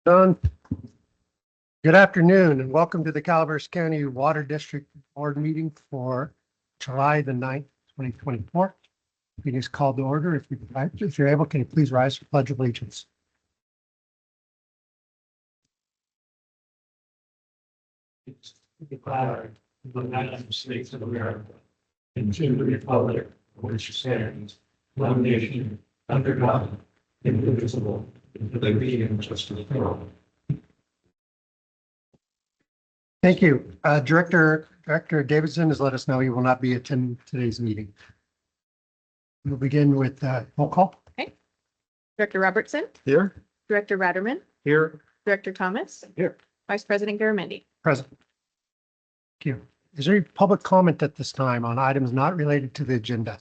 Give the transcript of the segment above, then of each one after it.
Done. Good afternoon and welcome to the Calaveras County Water District Board meeting for July the 9th, 2024. Meeting is called to order. If you're able, can you please rise for pledge of allegiance? The flag of the United States of America and to the republic for which stands one nation under God, indivisible, with liberty and justice for all. Thank you. Director Davidson has let us know he will not be attending today's meeting. We'll begin with roll call. Okay. Director Robertson, Here. Director Ratterman, Here. Director Thomas, Here. Vice President Garamendi. Present. Thank you. Is there any public comment at this time on items not related to the agenda?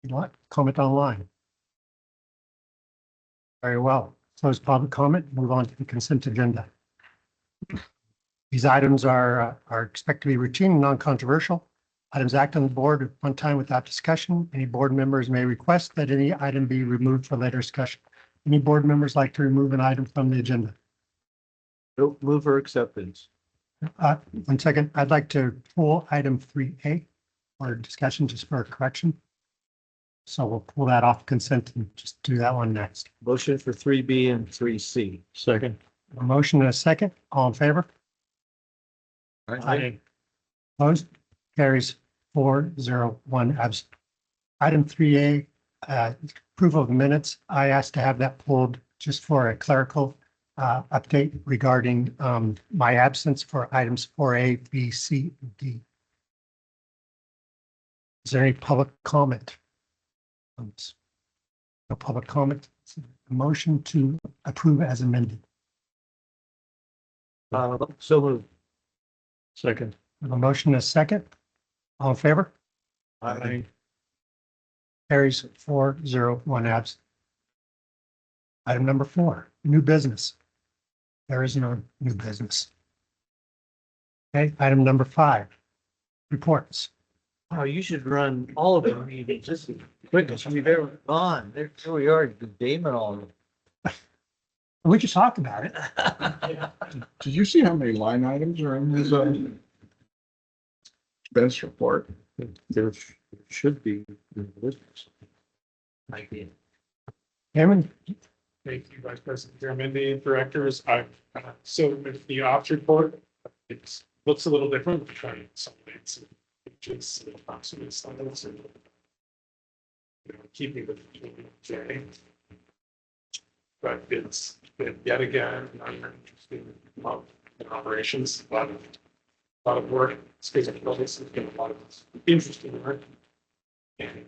You want comment online? Very well. Close public comment. Move on to the consent agenda. These items are expected to be routine and non-controversial. Items act on the board at one time without discussion. Any board members may request that any item be removed for later discussion. Any board members like to remove an item from the agenda? Nope, move for acceptance. 1 second. I'd like to pull item 3A for discussion just for a correction. So we'll pull that off consent and just do that one next. Motion for 3B and 3C. Second. A motion and a second. All in favor? Aye. Opposed? Carries 4-0-1 absent. Item 3A, approval of minutes. I asked to have that pulled just for a clerical update regarding my absence for items 4A, B, C, and D. Is there any public comment? No public comment. A motion to approve as amended. So moved. Second. A motion and a second. All in favor? Aye. Carries 4-0-1 absent. Item number 4, new business. There is no new business. Okay, item number 5, reports. Oh, you should run all of them meetings just as quick as we've ever gone. There we are, Damon on. We just talked about it. Did you see how many line items are in his expense report? There should be. Cameron, Thank you, Vice President Garamendi, directors. So with the ops report, it looks a little different. We're trying to consolidate some pages, approximate slides, and keeping the J. But it's been yet again another interesting month in operations. A lot of work. Space buildings has been a lot of interesting work. And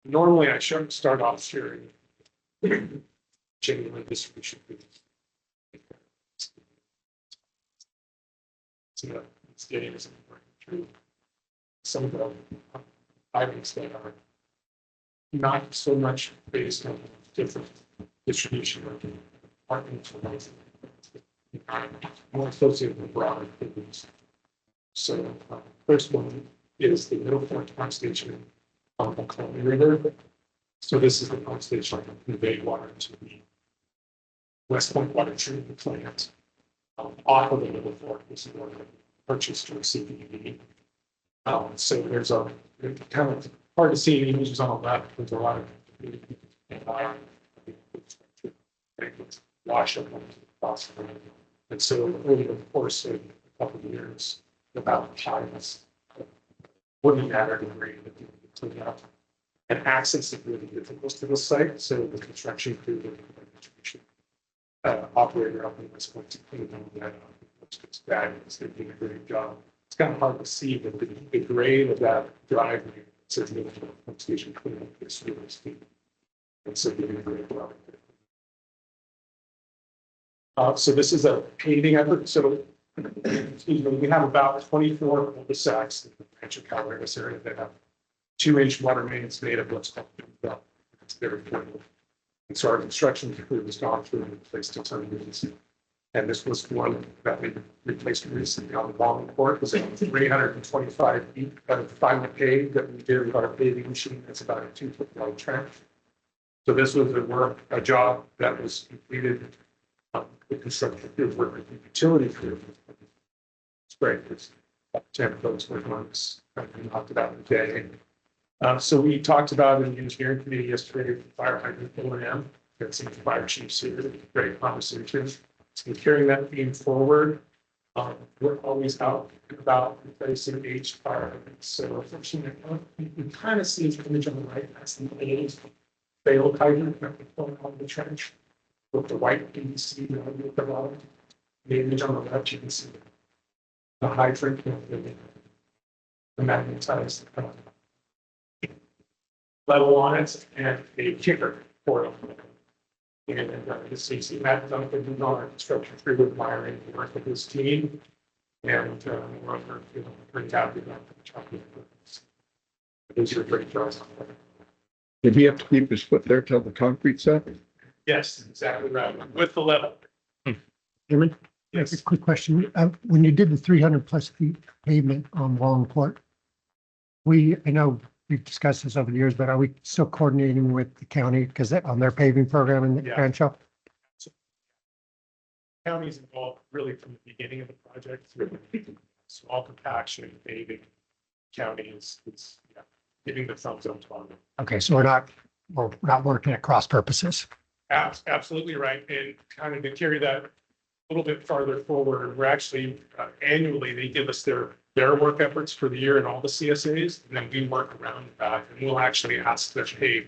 normally I shouldn't start off sharing genuine distribution. So it's getting us through some of the items that are not so much based on different distribution or departments or more associated with broader things. So first one is the Middle Point Pump Station on the Columbia River. So this is the pump station that convey water to the West Point water treatment plant off of the Middle Fork. This is one that purchased through CCWD. So there's a kind of hard to see images on the left. There's a lot of wash up onto the phosphorus. And so over the course of a couple of years, about times wouldn't matter the grade that you clean up. And access is really difficult to the site, so the construction crew, the distribution operator up in this point to clean all that up. It's bad. They're doing a great job. It's kind of hard to see, but the grade of that driveway says no pump station cleanup is really steep. And so they're doing a great job. So this is a paving effort. So excuse me, we have about 24 cul-de-sacs in the Rancho Calaveras area that have 2-inch water mains made of what's called belt. It's very portable. And so our construction crew has gone through and replaced a ton of these. And this was one that we replaced recently on the bottom court. It was 325 feet of final pave that we did with our paving machine. It's about a 2-foot wide trench. So this was a job that was completed, the construction field work with the utility crew. It's great. It's 10 folks working on this, and knocked it out in a day. So we talked about in the engineering committee yesterday, fire hydrant O&M, got some fire chiefs here, great conversation. So carrying that theme forward, we're always out and about replacing aged fire hydrants. So unfortunately, you can kind of see the image on the right, that's the aged failed hydrant that we pulled out of the trench with the white PVC at the bottom. The image on the left, you can see the hydrant, the magnetized level on it and a kicker for it. And the CC Matt Duncan, who's on our construction crew with wiring, work with his team. And we're pretty happy about the job. These are great jobs. Did he have to keep his foot there till the concrete's set? Yes, exactly right. With the level. Chairman, Yes. a quick question. When you did the 300+ feet pavement on Wallingport, I know we've discussed this over the years, but are we still coordinating with the county because on their paving program in the Yeah. Rancho? County's involved really from the beginning of the project through small compaction, paving. County is giving the thumbs up on it. Okay, so we're not working at cross purposes. Absolutely right. And kind of to carry that a little bit farther forward, we're actually annually, they give us their work efforts for the year and all the CSAs, and then we work around that. And we'll actually ask them, hey,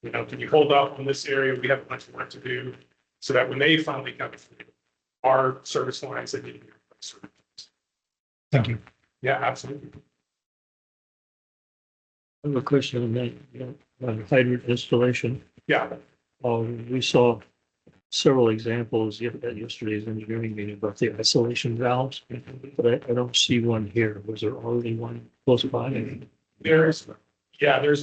can you hold up on this area? We have a bunch of work to do. So that when they finally come through our service lines, that need to be replaced. Thank you. Yeah, absolutely. I have a question on that, hydrant installation. Yeah. We saw several examples at yesterday's engineering meeting about the isolation valves, but I don't see one here. Was there already one close by? There's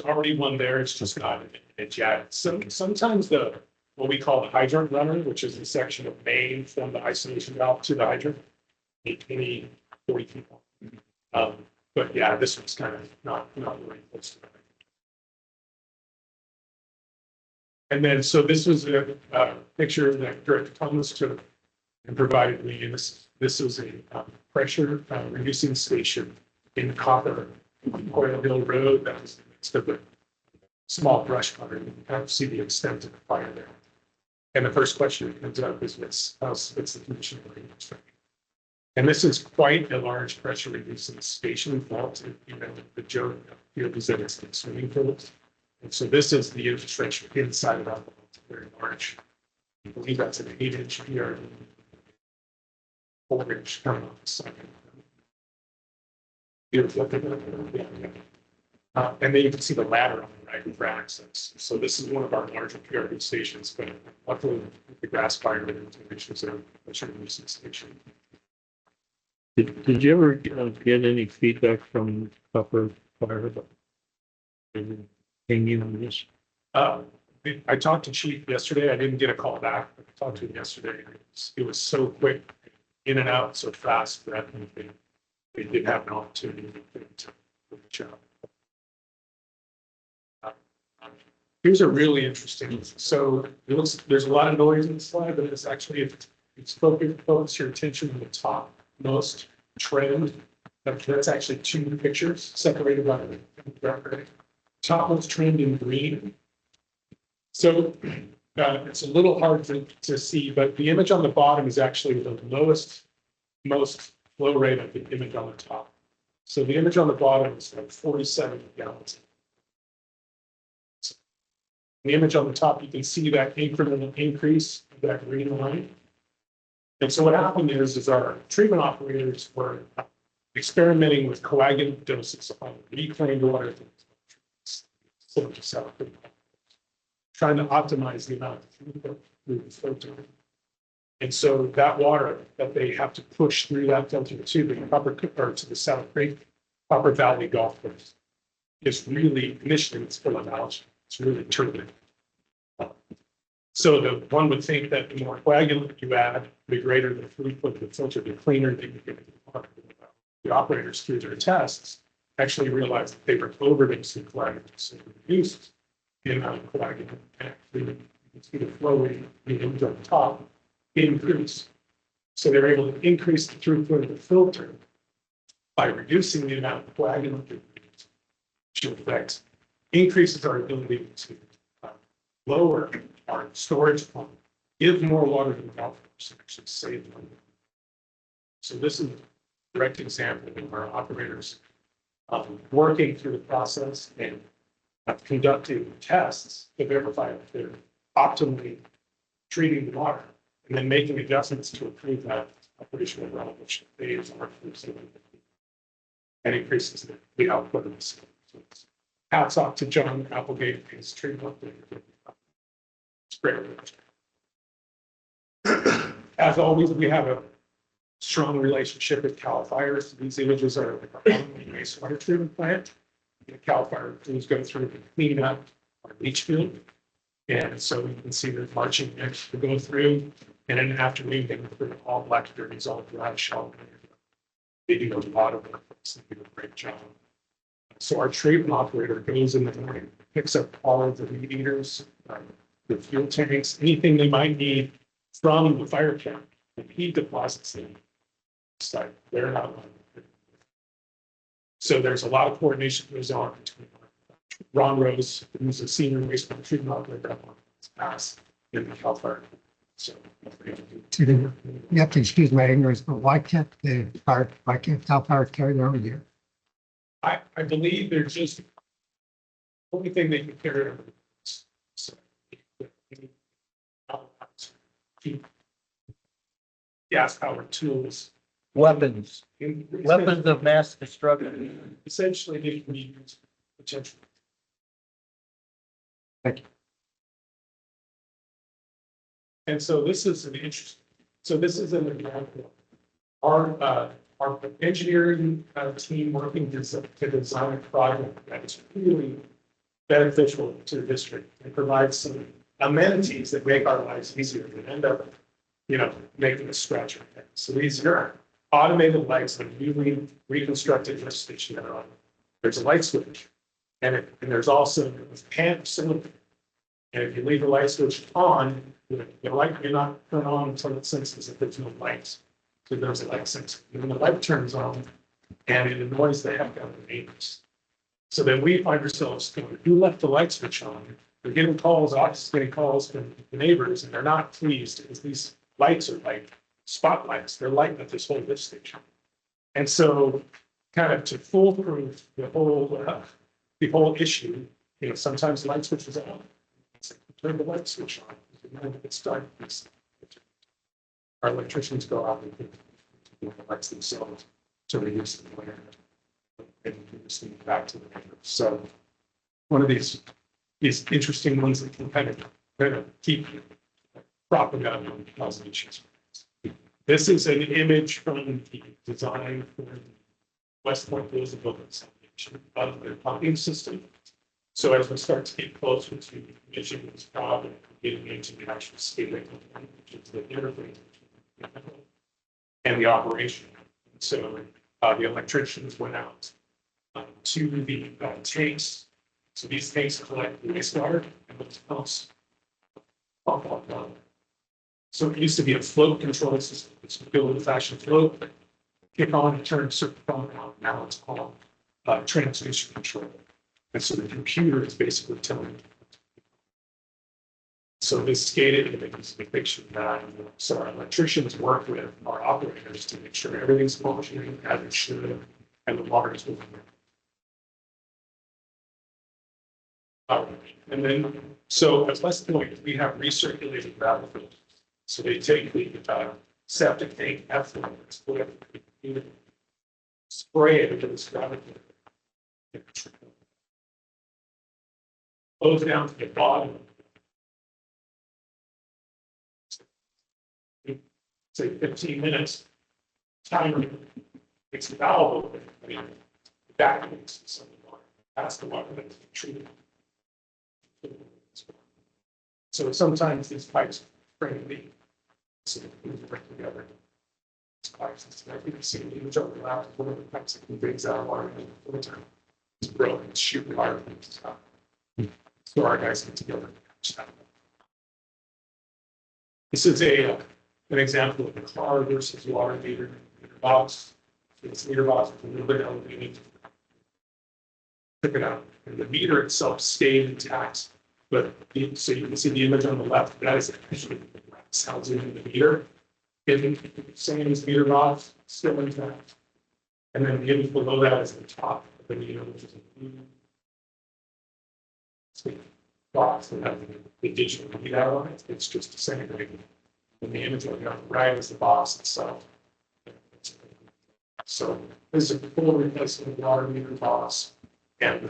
already one there. It's just not in it yet. Sometimes what we call the hydrant runner, which is the section of main from the isolation valve to the hydrant, any 40 feet long. But yeah, this one's kind of not really close to that. And then, so this was a picture that Director Thomas took and provided me. And this is a pressure reducing station in Copper, Coyle Hill Road. That was in the midst of a small brush fire. You can kind of see the extent of the fire there. And the first question that comes up is what's the condition of the infrastructure? And this is quite a large pressure reducing station. The joke is that it's in swimming pools. And so this is the infrastructure inside of that. It's very large. I believe that's an 8-inch PRD, 4-inch coming off the side. And then you can see the ladder on the right for access. So this is one of our larger PRD stations, but luckily the grass fire which is a pressure reducing station. Did you ever get any feedback from Copper Fire about hanging on this? I talked to Chief yesterday. I didn't get a call back, but I talked to him yesterday. It was so quick, in and out so fast that they did have an opportunity to reach out. Here's a really interesting. So there's a lot of noise in the slide, but it's actually focus your attention on the top most trend. That's actually 2 pictures separated by the topmost trend in green. So it's a little hard to see, but the image on the bottom is actually the most flow rate of the image on the top. So the image on the bottom is like 47 gallons. The image on the top, you can see that incremental increase of that green line. And so what happened is our treatment operators were experimenting with coagulant doses on reclaimed water, trying to optimize the amount of filter. And so that water that they have to push through that filter to the South Creek, Copper Valley Golf Course is really, initially it's full of algae. It's really turbulent. So the one would think that the more coagulant you add, the greater the throughput of the filter, the cleaner they can get the water. The operators through their tests actually realized that they were overdosing coagulant, so reduced the amount of coagulant and the speed of flow rate on the top increase. So they're able to increase the throughput of the filter by reducing the amount of coagulant, which in effect increases our ability to lower our storage pump, give more water to the golf course, and actually save money. So this is a direct example of our operators working through the process and conducting tests to verify that they're optimally treating the water and then making adjustments to improve that operational run, which they use our and increases the output of the system. So hats off to John Applegate and his treatment. It's great. As always, we have a strong relationship with CAL FIRE. These images are of our wastewater treatment plant. The CAL FIRE crews go through and clean up our leach field. And so you can see the marching next to go through. And in the afternoon, they go through all black dirties, all dry shell. They do a lot of work. They do a great job. So our treatment operator goes in the morning, picks up all of the meat eaters, the fuel tanks, anything they might need from the fire camp, and he deposits them. Site. They're not. So there's a lot of coordination that goes on between Ron Rose, who's a senior wastewater treatment operator on his pass in the CAL FIRE. So You have to excuse my ignorance, but why can't CAL FIRE carry their own gear? I believe they're just the only thing they can carry over. So, gas powered tools. Weapons of mass destruction. Essentially, they can be used potentially. Thank you. And so this is an interesting, so this is an example. Our engineering team working to design a project that is really beneficial to the district and provides some amenities that make our lives easier and end up, making a scratch. So these are automated lights that are newly reconstructed lift station that are on. There's a light switch, and there's also a pan cylinder. And if you leave the light switch on, the light may not turn on until it senses that there's no lights. So there's a light sensor. And then the light turns on, and it annoys the heck out of the neighbors. So then we find ourselves going, who left the light switch on? We're getting calls, office getting calls from the neighbors, and they're not pleased because these lights are like spotlights. They're lighting up this whole lift station. And so kind of to foolproof the whole issue, sometimes the light switch is on. Turn the light switch on. It's dark. Our electricians go out and the lights themselves to reduce the glare and reduce back to the neighbors. So one of these interesting ones that can kind of keep propping up on causing issues. This is an image from the design for the West Point Roosevelt of the pumping system. So as we start to get closer to the commission of this problem, getting into the actual scaling, which is the interface and the operation. So the electricians went out to the tanks. So these tanks collect the wastewater and those pumps pump up down. So it used to be a float control system. It's a old fashioned float, kick on and turn a certain pump out. Now it's called transmission control. And so the computer is basically telling you. So this skated image is a depiction that so our electricians work with our operators to make sure everything's functioning as it should and the water is moving. And then, so at West Point, we have recirculated gravel filters. So they take the septic tank effluent, spray it into this gravel filter. Goes down to the bottom. Say 15 minutes. Timer takes the valve open. I mean, evacuates some of the water. That's the water that's treated. So sometimes these pipes bring the so they break together. These pipes, you can see the image on the left, one of the pipes that brings out water in the filter. It's broken, it's shooting water and stuff. So our guys get together. This is an example of the car versus water meter box. This meter box is a little bit elevated. Check it out. And the meter itself stayed intact, but so you can see the image on the left. That is actually sounds in the meter. In same as meter box, still intact. And then the image below that is the top of the meter, which is a blue box that has the digital readout on it. It's just disintegrating. And the image on the right is the box itself. So this is a full replacement of water meter box. And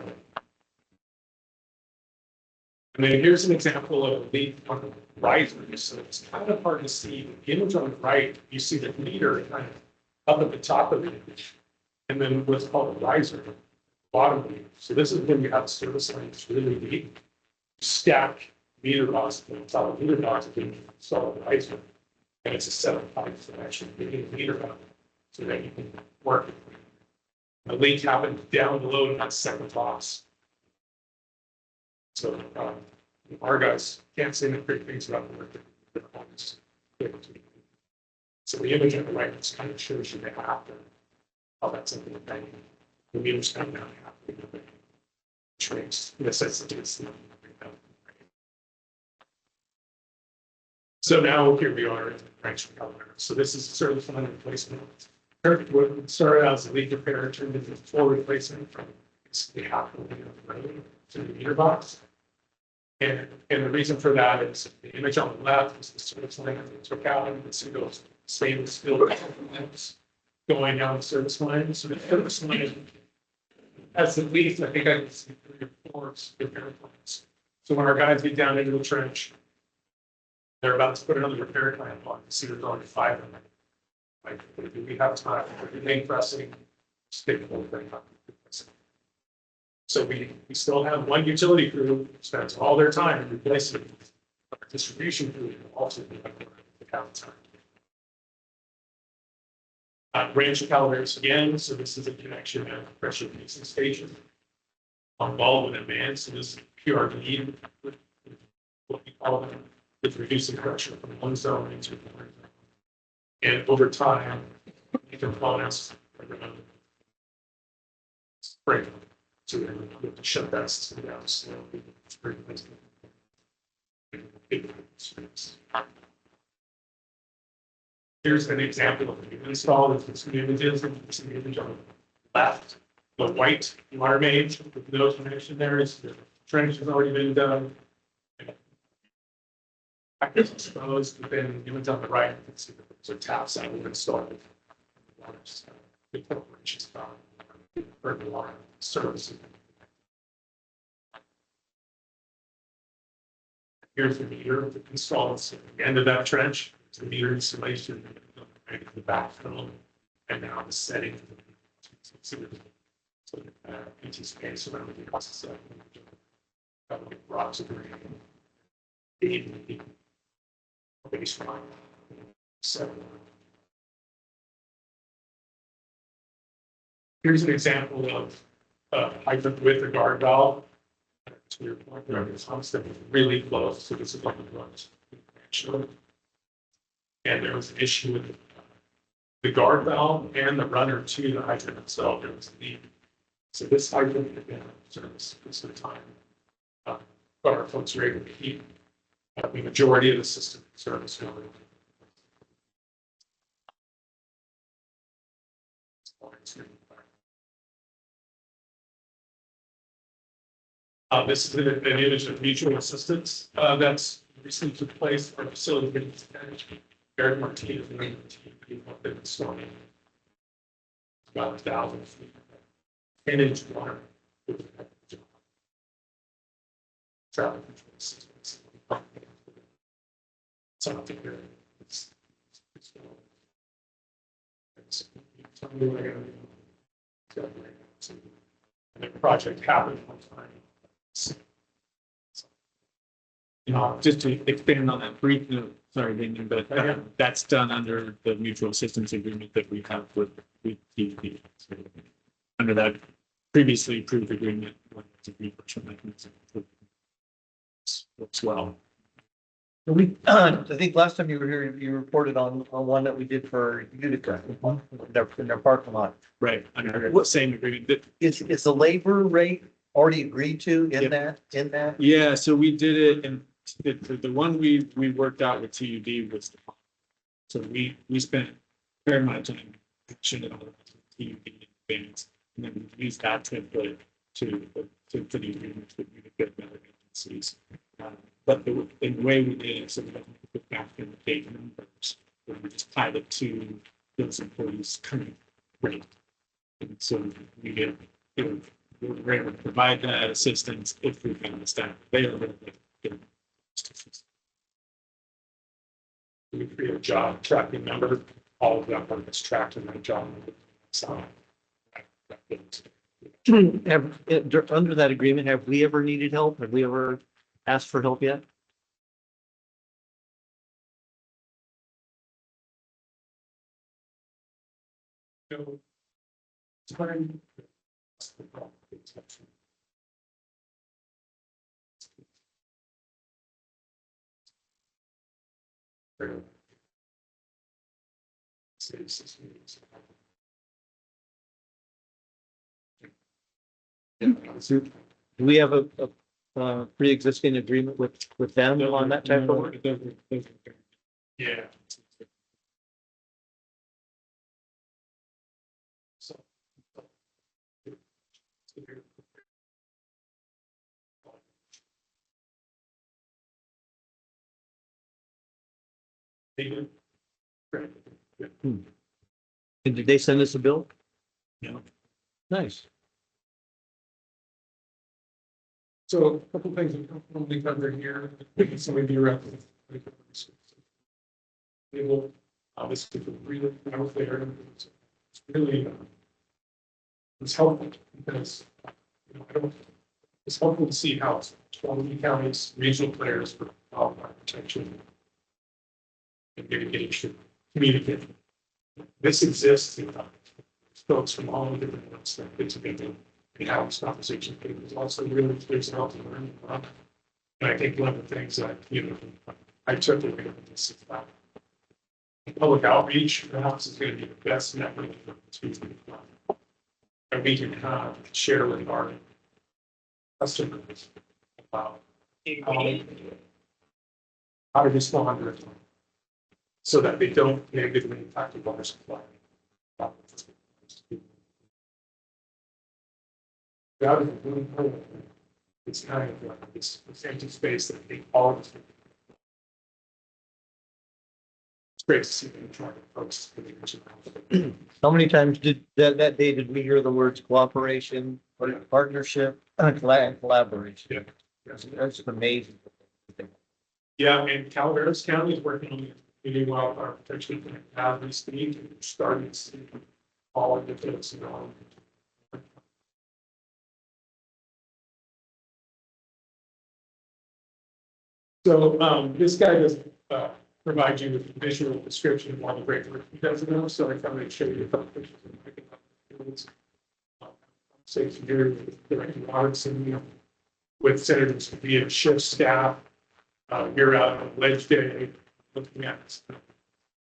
then here's an example of a leak on the riser. So it's kind of hard to see. The image on the right, you see the meter kind of up at the top of the image. And then what's called a riser, bottom meter. So this is when you have service lines really deep. Stack meter box on top of meter box, you can install a riser. And it's a set of pipes that actually get a meter out so that you can work it. A leak happened down below in that second box. So our guys can't say enough great things about the work that they're able to do. So the image on the right just kind of shows you the after, how that's something that the meters come down after the trace. In a sense, it's so now here we are in the branch recovery. So this is service line replacement. What started out as a leak repair turned into full replacement from basically half of the road to the meter box. And the reason for that is the image on the left is the service line that we took out and the single stainless steel going down the service line. So the service line has at least, I think I can see 3 or 4 repair plans. So when our guys get down into the trench, they're about to put another repair plan on. See, there's only 5 of them. Like, we have time for main pressing, stick the whole thing up. So we still have one utility crew who spends all their time replacing our distribution crew, also the time. Branch calibrators again. So this is a connection at the pressure releasing station on Baldwin and Man. So this is PRD, what we call them, with reducing pressure from one zone into another. And over time, the components are going to break to shut that system down. So it's pretty nice. Here's an example of the install of the two images. This is the image on the left, the white water main with no connection there is the trench has already been done. It's exposed, but then the image on the right, you can see that there's a taps that we've installed. The corporation's found for the water service. Here's the meter installed at the end of that trench. It's the meter installation, the backfill, and now the setting. So empty space around the process of rocks of baseline. So here's an example of hydrant with a guard valve. To your point, there is something really close. So this is like a runs. And there was an issue with the guard valve and the runner to the hydrant itself. There was a leak. So this hydrant had been in service for some time. But our folks were able to keep the majority of the system in service. This is an image of mutual assistance that's recently took place for facility. Eric Martinez and people have been installing about 1,000 feet. 10-inch water. Traffic control systems. So I think it's tell me what I gotta do. And the project happened one time. Just to expand on that briefly, sorry, Damien, but that's done under the mutual assistance agreement that we have with TDP. So under that previously approved agreement, when it's a reimbursement mechanism. as well. I think last time you were here, you reported on one that we did for Utica in their parking lot. Right. Under the same agreement that, Is the labor rate already agreed to Yep. in that? yeah, so we did it and the one we worked out with TUD was the, so we spent a fair amount of time pushing it all with TUD in advance. And then we used that template to the agreements that we would get better agencies. But the way we did it, so we don't have to put back in the date numbers, we just tied it to those employees' current rate. And so we get, we're able to provide that assistance if we found the staff available. We create a job tracking number, all of that work is tracked in that job. So, Under that agreement, have we ever needed help? Have we ever asked for help yet? so, time. Do we have a pre-existing agreement with them on that type of work? Yeah. So. They do. Right. And did they send us a bill? Yeah. Nice. So a couple of things we cover here, some of you reference. They will obviously really out there. It's really it's helpful because I don't. It's helpful to see how 20 counties, regional players for wildfire protection and mitigation communicate. This exists in folks from all different ones that get together and have this conversation. It's also really there's an help to learn from. And I think one of the things that I took away from this is that public outreach perhaps is going to be the best network that we can have share with our customers about how to respond to it so that they don't negatively impact the water supply. That is really important. It's kind of like this empty space that they all. It's great to see them trying to focus. How many times did that day did we hear the words cooperation, or partnership, collaboration? Yeah. That's amazing. Yeah, and Calaveras County is working on getting wildfire protection as we speak, and we're starting to see all of the things around. So this guy does provide you with a visual description of all the great work he does now. So I thought I'd show you a couple pictures. Say here with Director Robertson, with Senators via shift staff. You're out on Ledge Day looking at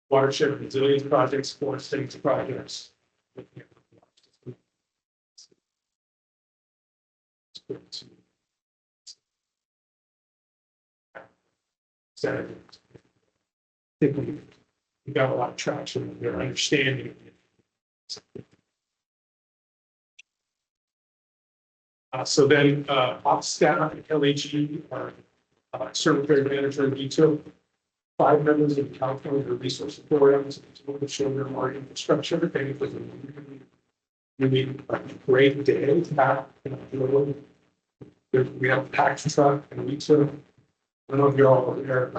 watershed resilience projects, forest states projects. Senators. I think we got a lot of traction in their understanding. So then ops staff at LHE are Secretary Manager and detail 5 members of the California Resource Programs to show them our infrastructure. They was a really great day. We have a tax truck and we took. I don't know if you're all aware,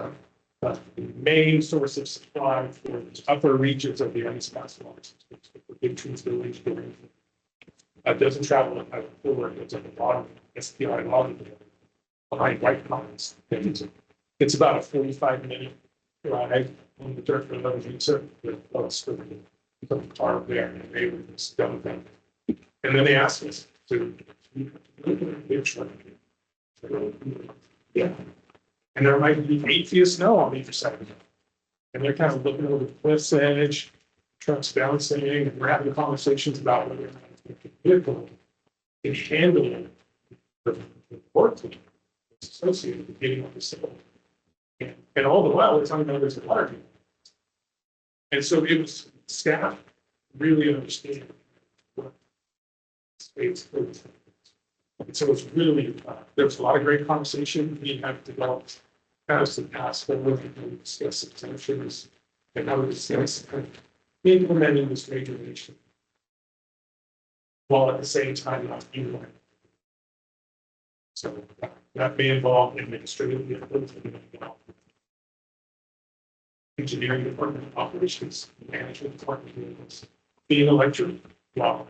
but the main source of supply for the upper reaches of the Ice-Pass waters, the Big Trees Village. Doesn't travel at the floor, it's at the bottom, SPI lobby behind White Pines. It's about a 45-minute drive on the dirt road of Utah with us for the car there and they were just done with them. And then they asked us to yeah. And there might be 8 feet of snow on either side of it. And they're kind of looking over the cliff's edge, trucks bouncing, and we're having conversations about whether or not the vehicle can handle the work associated with getting on the sill. And all the while, it's unknown there's a water main. And so it was staff really understanding what space is. And so it's really, there was a lot of great conversation. We have developed kind of some paths forward and discuss exemptions and how to discuss implementing this regulation while at the same time not implementing. So that may involve administrative engineering department, operations, management department, being electric, well,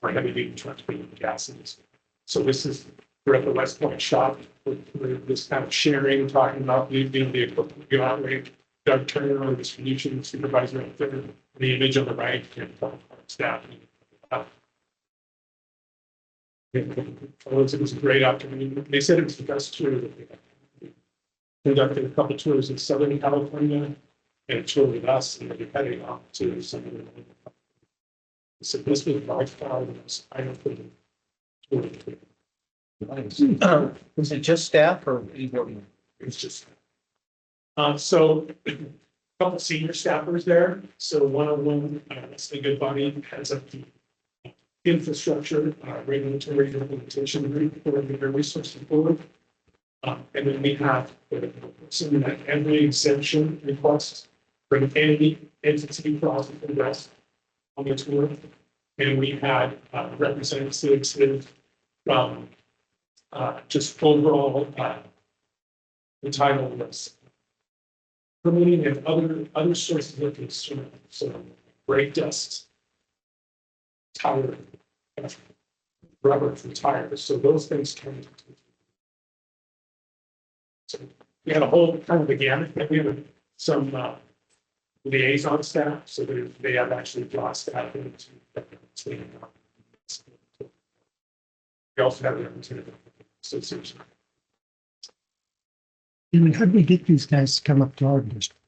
for heavy duty trucks, being gases. So this is, we're at the West Point shop, we're this kind of sharing, talking about the equipment we operate. Doug Turner, our distribution supervisor, up there, the image on the right, and staff. It was a great opportunity. They said it was the best tour that they had. Conducted a couple tours in Southern California and a tour with us, and they're heading off to some of the. So this was by far the most eye-opening tour. Was it just staff or anybody? It's just. So a couple senior staffers there. So one of them, that's a good buddy, heads up the infrastructure, regulatory implementation group for the resource board. And then we have some that every exemption request from any entity processing rest on the tour. And we had representatives from just overall entitlements, permitting and other sources of concern. So brake dust, tire, rubber from tires. So those things come into. So we had a whole kind of a gamut. We have some liaison staff, so they have actually brought staff into. We also have the representative association. And how do we get these guys to come up to our district?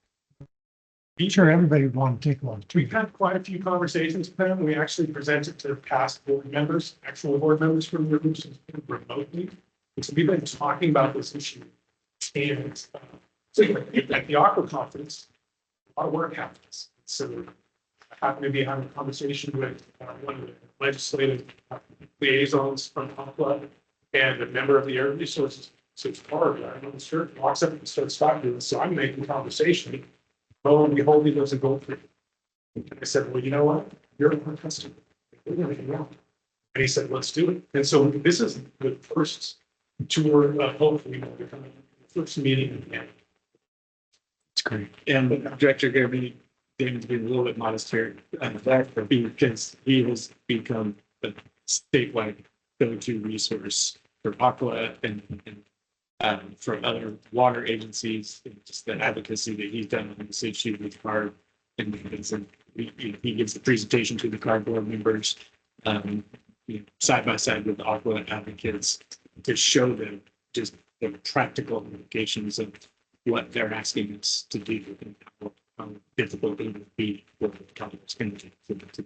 I'm sure everybody would want to take one. We've had quite a few conversations with them. We actually presented to past board members, actual board members from the groups remotely. And so we've been talking about this issue. And so at the Aqua conference, a lot of work happens. So I happen to be having a conversation with one of the legislative liaisons from Aqua and a member of the Air Resources. So it's hard. I'm on the shirt, walks up and starts talking to us. So I'm making conversation. Lo and behold, he doesn't go through. And I said, well, you know what? You're a customer. And he said, let's do it. And so this is the first tour, hopefully, the first meeting again. It's great. And Director Gary, David's been a little bit modest here because he has become a statewide go-to resource for Aqua and for other water agencies, and just the advocacy that he's done on this issue with CARB. And he gives the presentation to the CARB board members, side by side with the Aqua advocates to show them just the practical implications of what they're asking us to do and how difficult it would be for the Congress to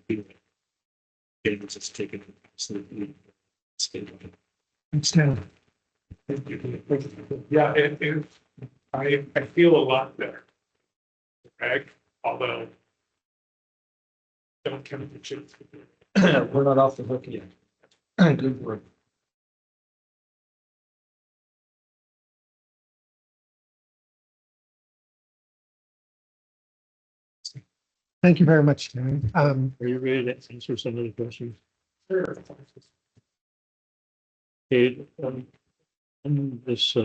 do it. David's just taken it absolutely statewide. Instead, Yeah, and I feel a lot better. Greg, although don't count the chips. We're not off the hook yet. Good work. thank you very much, Terry. Are you ready to answer some of the questions? Sure. Okay, on this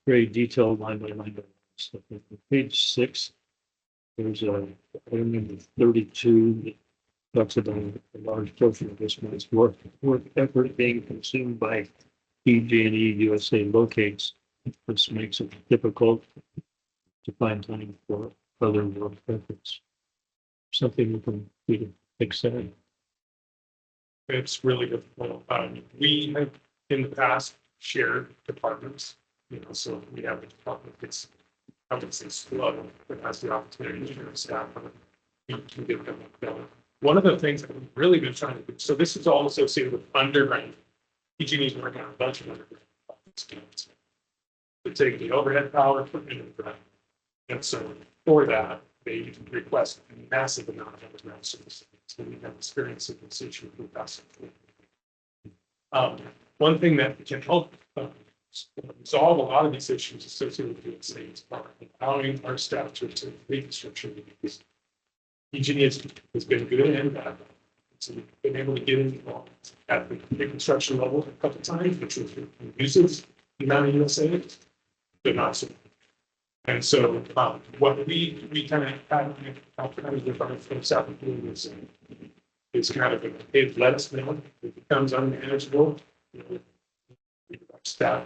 very detailed line by line stuff, page 6, there's a item number 32 that talks about a large portion of this month's work effort being consumed by PG&E USA locates. This makes it difficult to find time for other work efforts. Something we can do to fix that. It's really difficult. We have in the past shared departments So we have a department that's, I would say slow, but has the opportunity to share staff. Can get them done. One of the things that we've really been trying to do, so this is all associated with underground. PG&E is working on a bunch of underground projects. They're taking the overhead power, putting it in the ground. And so for that, they request a massive amount of underground services. So we have experience in this issue with us. One thing that can help resolve a lot of these issues associated with the states are allowing our staff to reconstruction meetings. PG&E has been good and bad. So we've been able to get involved at the reconstruction level a couple of times, which reduces the amount of USA, but not so. And so what we kind of have with our folks out in is kind of it let us know if it becomes unmanageable. Our staff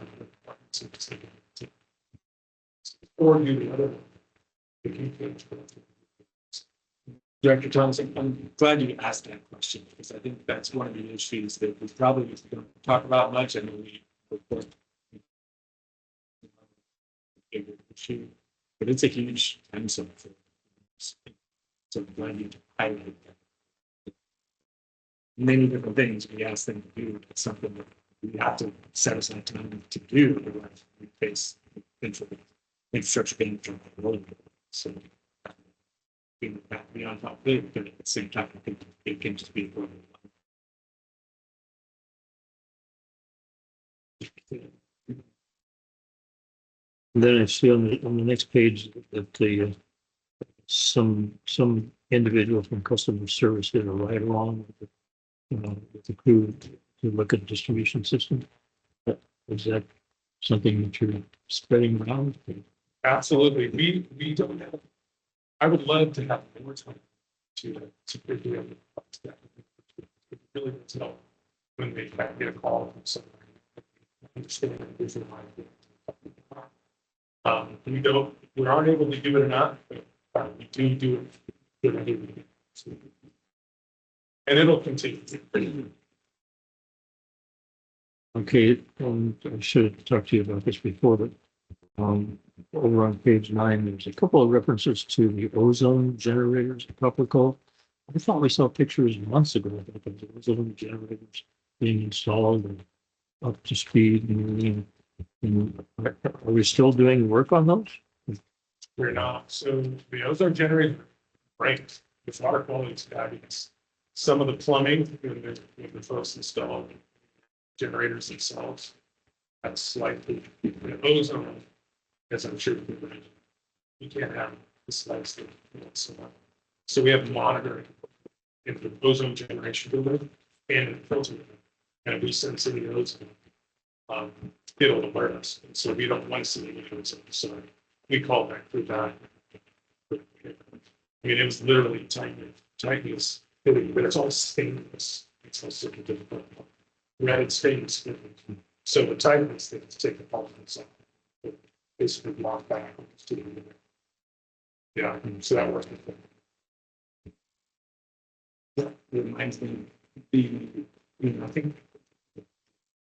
or do the other one. Director Thompson, I'm glad you asked that question because I think that's one of the issues that we probably don't talk about much. And we report bigger issue, but it's a huge time zone for us. So I'm glad you highlighted that. Many different things we ask them to do. It's something that we have to set aside time to do. Otherwise, we face infrastructure being from the road. So being back beyond top big, but at the same time, I think it can just be a problem. Then I see on the next page that the some individual from customer service did a ride along with the crew to look at the distribution system. Is that something that you're spreading around? Absolutely. We don't have, I would love to have more time to figure out that. It really does help when they get a call from somebody. Understand the vision we aren't able to do it enough, but we do it. And it'll continue. Okay, I should have talked to you about this before, but over on page 9, there's a couple of references to the ozone generators at Copperco. I thought we saw pictures months ago about those ozone generators being installed and up to speed. And are we still doing work on those? We're not. So the ozone generator breaks. The water quality is fabulous. Some of the plumbing when the folks install generators themselves have slightly ozone, as I'm sure you can't have the slice that so we have monitoring in the ozone generation building and filter, and we sense any ozone. It'll alert us. And so we don't want to see any ozone. So we call that for that. I mean, it was literally tightness, but it's all stainless. It's also difficult. Red stainless. So the tightness things take the part of itself. Basically block back. Yeah, so that works. It reminds me I think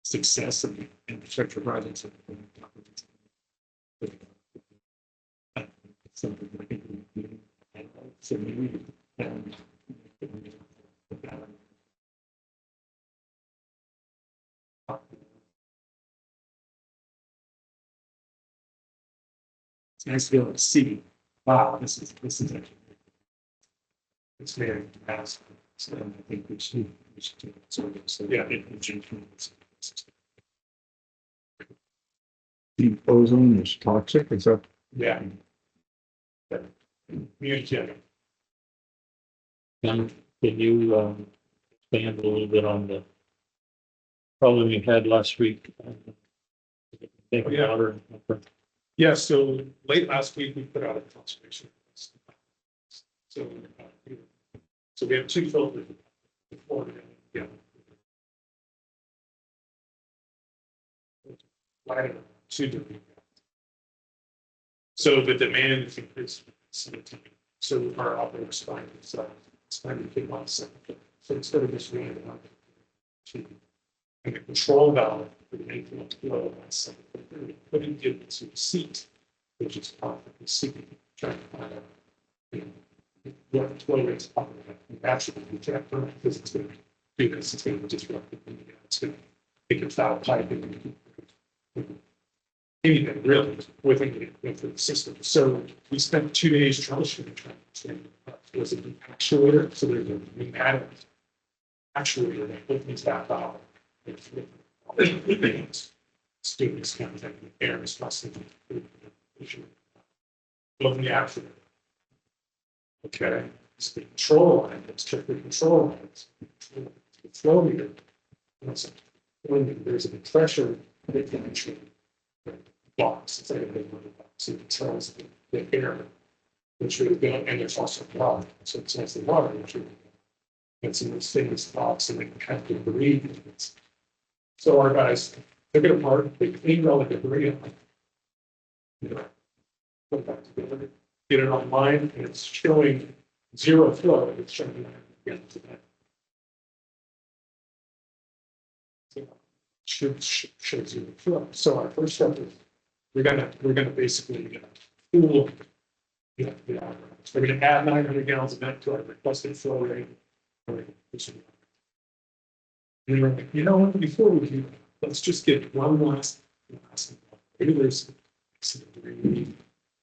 success of infrastructure projects something I think we do. So maybe it's nice to be able to see, wow, this is actually it's very fast. So I think we should do it. So yeah, The ozone is toxic, is that? Yeah. Mutagen. Can you expand a little bit on the problem we had last week? Yeah. Yeah, so late last week, we put out a conservation. So we have 2 filters. Yeah. Right, 2 different. So the demand is increasing. So our operators find it's time to kick on second. So instead of just random, and the control valve for the inflow flow, putting it into a seat, which is part of the seat, trying to find out, you know, what the flow rate's up and naturally you can't burn it because it's going to do this, it's going to disrupt it, it's going to make it foul piping. Anything really with the system. So we spent 2 days troubleshooting trying to understand was it an actuator? So there's a pneumatic actuator that opens that valve. Students kind of like the air is must looking the actuator. Okay, it's the control line. Let's check the control lines. The flow meter. When there's a pressure that can actually box, it's like a big box. It tells the air which would go, and there's also water. So it tells the water which would go. It's in this thing, this box, and they can kind of breathe. So our guys took it apart, they cleaned all the debris up. You know, put it back together, get it online, and it's showing zero flow. It's showing again to that. Shows you the flow. So our first step is we're gonna basically cool the apparatus. We're gonna add 900 gallons of net to our requested flow rate. And we were like, you know what? Before we do, let's just get one last. Maybe there's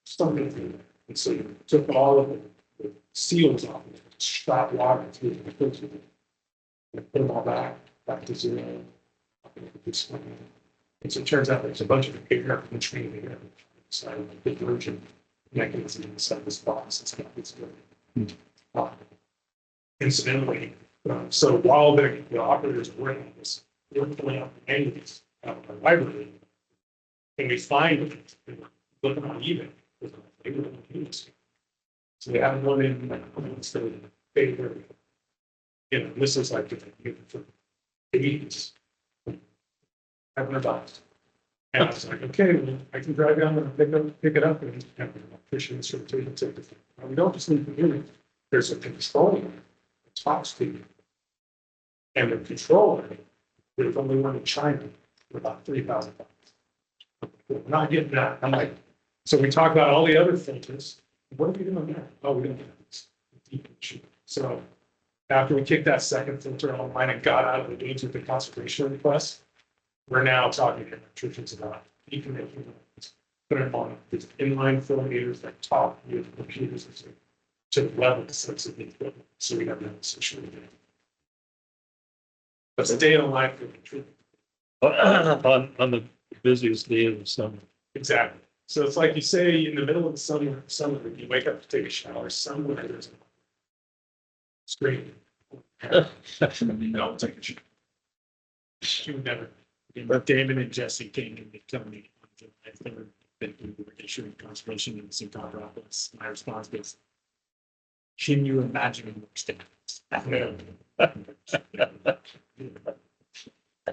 something. And so you took all of the seals off, and shot water through the filter, and put them all back to zero. And so it turns out there's a bunch of air between the air side of the diversion mechanism inside this box. It's got this good. Incidentally, so while the operators are working on this, we're pulling out the manuals out of our library, and we find it looking on eBay. So they have one in so they were, you know, this is like for $80. $500. And I was like, okay, well, I can drive down and pick it up and have an electrician sort of take it. Now, we don't just need to do it. There's a controller that talks to you. And the controller, there's only one in China for about $3,000. We're not getting that. I'm like, so we talk about all the other filters. What are we doing there? Oh, we don't have this. So after we kicked that second filter online and got out of the gates with the conservation request, we're now talking to electricians about decommissioning, put them on these inline flow meters that talk with computers to the level of sensitive equipment. So we have that associated. But the data line for control. On the busiest day of the summer. Exactly. So it's like you say in the middle of the summer, you wake up to take a shower, somewhere there's a screen. No, take a shower. You never. But Damon and Jesse came in to tell me on July 3rd that we were issuing conservation in the Sincarpolis. My response was, can you imagine more standards?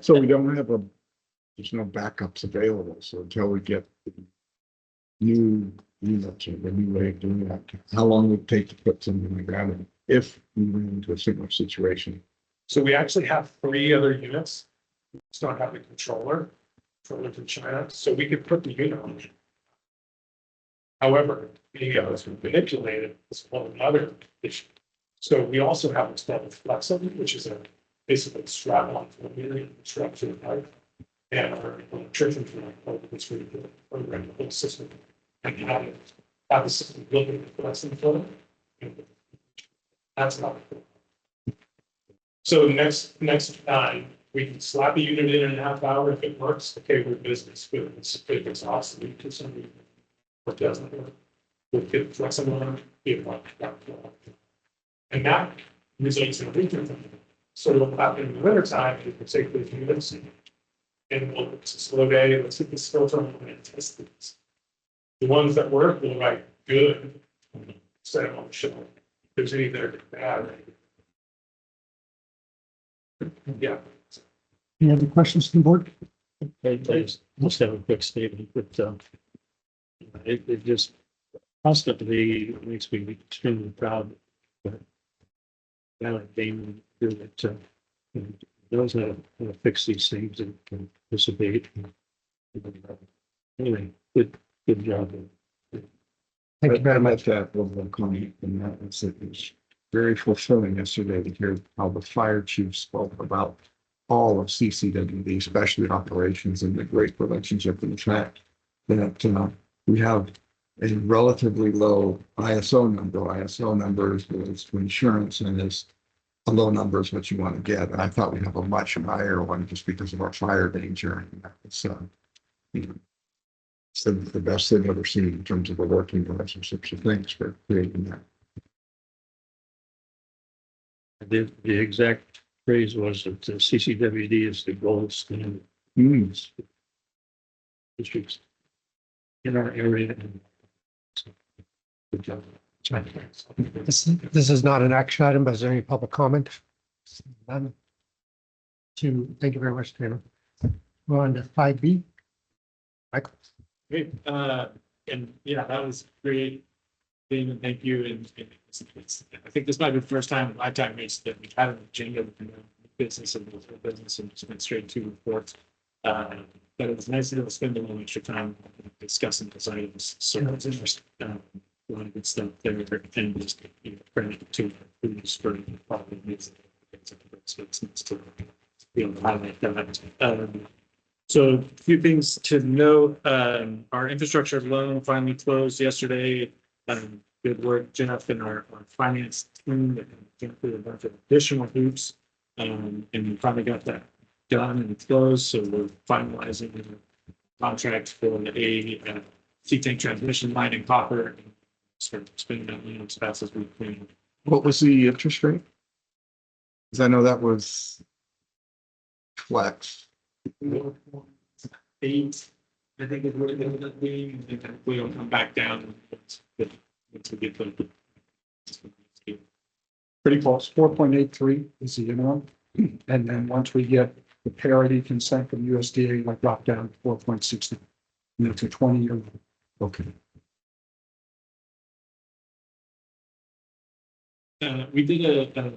So we don't have there's no backups available. So until we get the new units or the new way of doing that, how long would it take to put something like that in if we went into a similar situation? So we actually have 3 other units. It's don't have the controller from China, so we could put the unit on. However, being able to manipulate it is one other issue. So we also have what's called a flexum, which is basically strap-on flow strap to the pipe, and our electrician which we program the whole system and have the system look at the flexum flow. That's not cool. So next time we can slap a unit in a half hour. If it works, okay, we're business. If it's awesome, to some reason, or doesn't work, we'll get flexible on it, and that results in a winter time. So what will happen in the winter time is we'll take those units and we'll, it's a slow day, let's hit this filter and test these. The ones that work will write good, set them on the shelf. If there's any that are bad. Yeah. Any other questions from the board? I just have a quick statement, but it just constantly makes me extremely proud that like Damon do that knows how to fix these things and can participate. And Anyway, good job. Thank you very much. That was a comment, and that was, it was very fulfilling yesterday to hear how the fire chief spoke about all of CCWD, especially operations, and the great relationship, and the fact that we have a relatively low ISO number. ISO numbers is to insurance, and is a low number is what you want to get. And I thought we'd have a much higher one just because of our fire danger. And it's, you know, it's the best thing I've ever seen in terms of a working relationship. So thanks for creating that. The exact phrase was that CCWD is the gold standard districts in our area. And good job. This is not an action item, but is there any public comment? None. Thank you very much, Taylor. We're on to 5B. Michael. Great, and yeah, that was great. Damon, thank you. And I think this might be the first time in my time that we've had an agenda with the business and the business and just went straight to reports. But it was nice to be able to spend a little extra time discussing those items. So it's interesting. A lot of good stuff there, and just credit to who's for probably needs so it's nice to be able to highlight that. So a few things to note. Our infrastructure loan finally closed yesterday. Good work, Jeff, and our finance team that went through a bunch of additional hoops. And we finally got that done and closed. So we're finalizing the contract for a C-tank transmission line in copper. Start spending that money as fast as we can. What was the interest rate? Because I know that was flex. 8, I think is what it ended up being, and then we'll come back down once we get the. Pretty close, 4.83 is the interim. And then once we get the parity consent from USDA, like drop down to 4.60. And it's a 20-year. Okay. We did a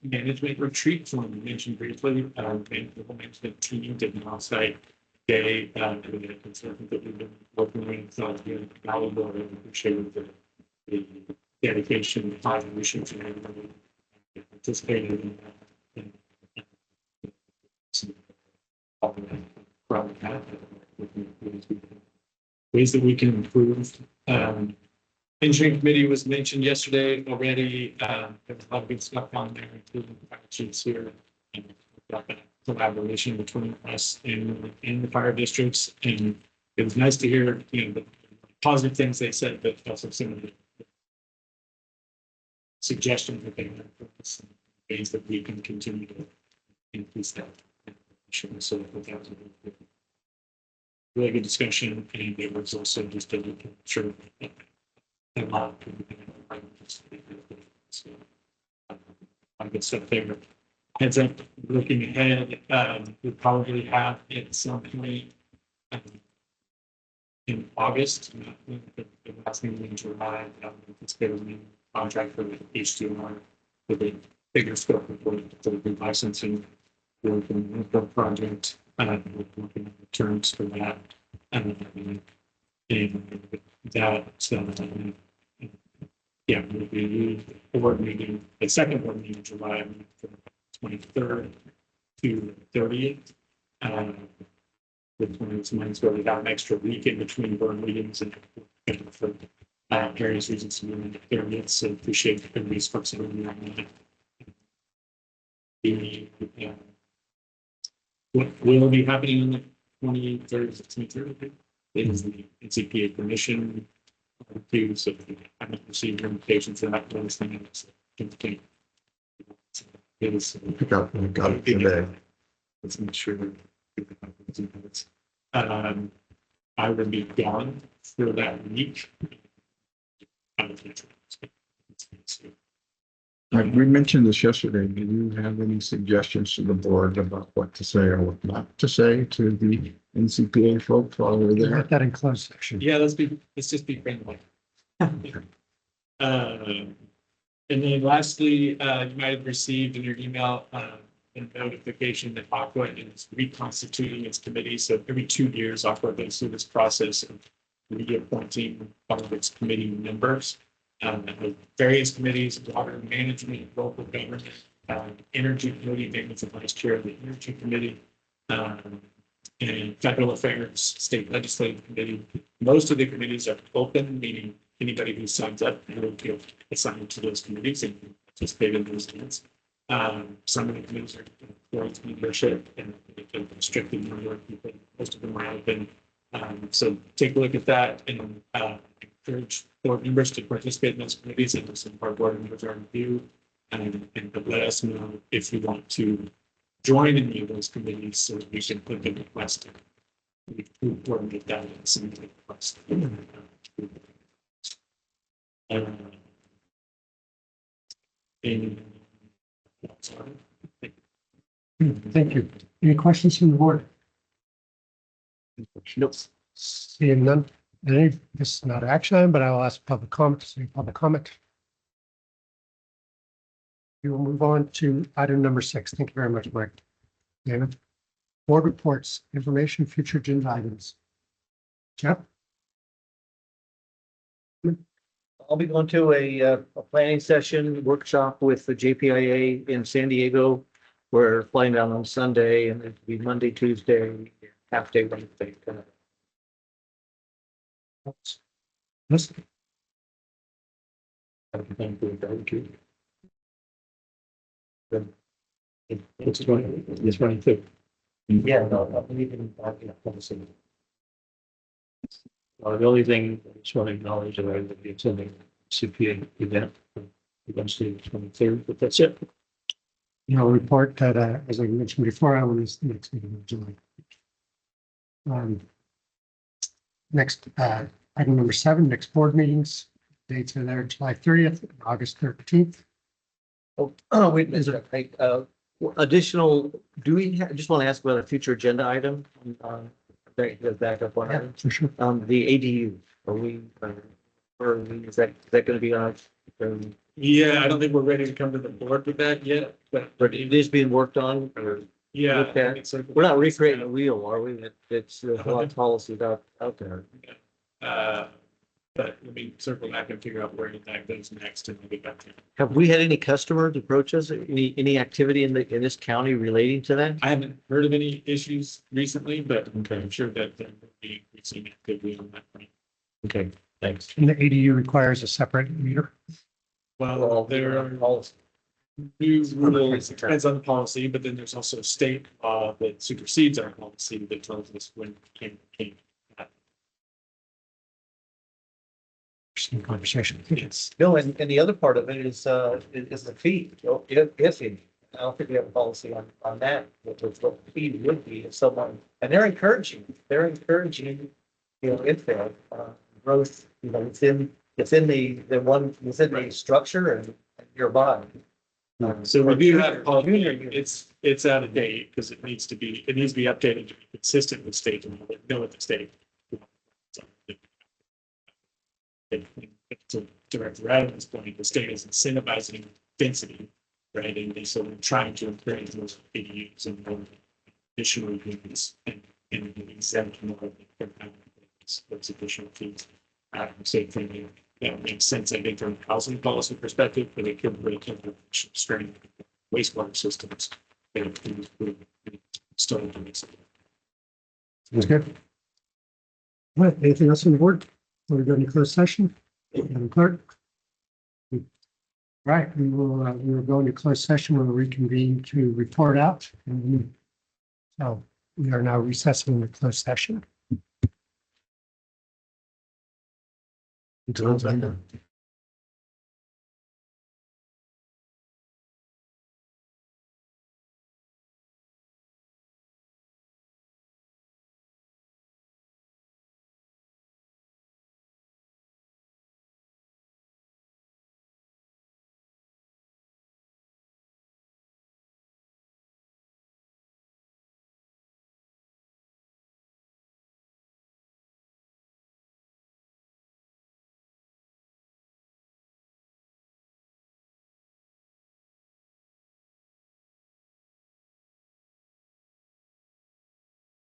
management retreat, so we mentioned briefly, the whole management team did an offsite day, with a consultant that we've been working with, so it's been valuable, and we appreciate the dedication, the contributions, and everybody participated in that. Ways that we can improve. Engineering committee was mentioned yesterday already. There was a lot of good stuff on there, including the fire chiefs here. And we've got that collaboration between us and the fire districts. And it was nice to hear, the positive things they said, but also some of the suggestions that they had for us, and ways that we can continue to increase that. So that was a really good discussion, and there was also just a sure. A lot of people good stuff there. Heads up, looking ahead, we'll probably have at some point in August, the last meeting in July, it's been a contract for the HDMR with a bigger scope of work for the licensing working with the project, looking at the terms for that. And that, so yeah, we'll be the board meeting, the second board meeting in July, from 23rd to 30th. Which means where we got an extra week in between board meetings and for various reasons, we were 30th. So appreciate everybody's flexibility on that. What will be happening on the 23rd to 23rd is the NCPA permission to, so I haven't received invitations for that one thing. It is Got it today. let's make sure that I will be gone for that week. We mentioned this yesterday. Do you have any suggestions to the board about what to say or what not to say to the NCPA folks while we're there? Let that in closed section. Yeah, let's just be friendly. And then lastly, you might have received in your email a notification that Aqua is reconstituting its committee. So every 2 years, Aqua goes through this process of reappointing all of its committee members. Various committees, water management, local government, energy committee, Daniel's the vice chair of the energy committee, and federal affairs, state legislative committee. Most of the committees are open, meaning anybody who signs up will get assigned to those committees and participate in those events. Some of the committees are growth leadership and strictly New York people. Most of them are open. So take a look at that and encourage board members to participate in those committees, and some of our board members are in view, and let us know if you want to join any of those committees so that we can put the request in. We coordinate that and submit the request. And sorry. Thank you. Any questions from the board? Nope. Seeing none. This is not action item, but I will ask public comment. Any public comment? We will move on to item number 6. Thank you very much, Mike. David. Board reports, information, future agenda items. Jeff? I'll be going to a planning session workshop with the JPIA in San Diego. We're flying down on Sunday, and it'll be Monday, Tuesday, half day Wednesday. Kind of. Yes. Thank you. Thank you. It's 20, it's 25th. Yeah, no, I'm leaving. The only thing I just want to acknowledge that I will be attending CPA event on Wednesday, the 23rd, but that's it. I'll report that, as I mentioned before, I will miss the next meeting in July. Next, item number 7, next board meetings. Dates are there, July 30th, and August 13th. Oh, wait, is it, additional, do we, just want to ask about a future agenda item? Back up one Yeah, item. for sure. The ADU, are we, is that going to be on? Yeah, I don't think we're ready to come to the board with that yet, but It is being worked on, or yeah. Okay. it's like- we're not recreating the wheel, are we? It's there's a lot of policies out there. But let me circle back and figure out where that goes next, and we'll get back to you. Have we had any customers approach us? Any activity in this county relating to that? I haven't heard of any issues recently, but I'm sure that there will be increasing activity on that front. Okay, thanks. And the ADU requires a separate meter. Well, there are new rules, it depends on the policy, but then there's also a state law that supersedes our policy that tells us when it came. Interesting conversation. Yes. No, and the other part of it is the fee. If I don't think we have a policy on that, what the fee would be if someone, and they're encouraging, if they growth, within the structure and nearby. So we do have, a policy. It's out of date because it needs to be updated to be consistent with state law, but no at the state. To Director Adams' point, the state is incentivizing density, right? And so we're trying to encourage those ADUs and more additional units and exempt more of those additional fees. So for me, that makes sense, I think, from a housing policy perspective, but it could really strain wastewater systems. Still doing something. That's good. All right, anything else on the board? We're going to close session. Madam Clerk. Right, we will go into closed session. We'll reconvene to report out. And so we are now recessing the closed session. Until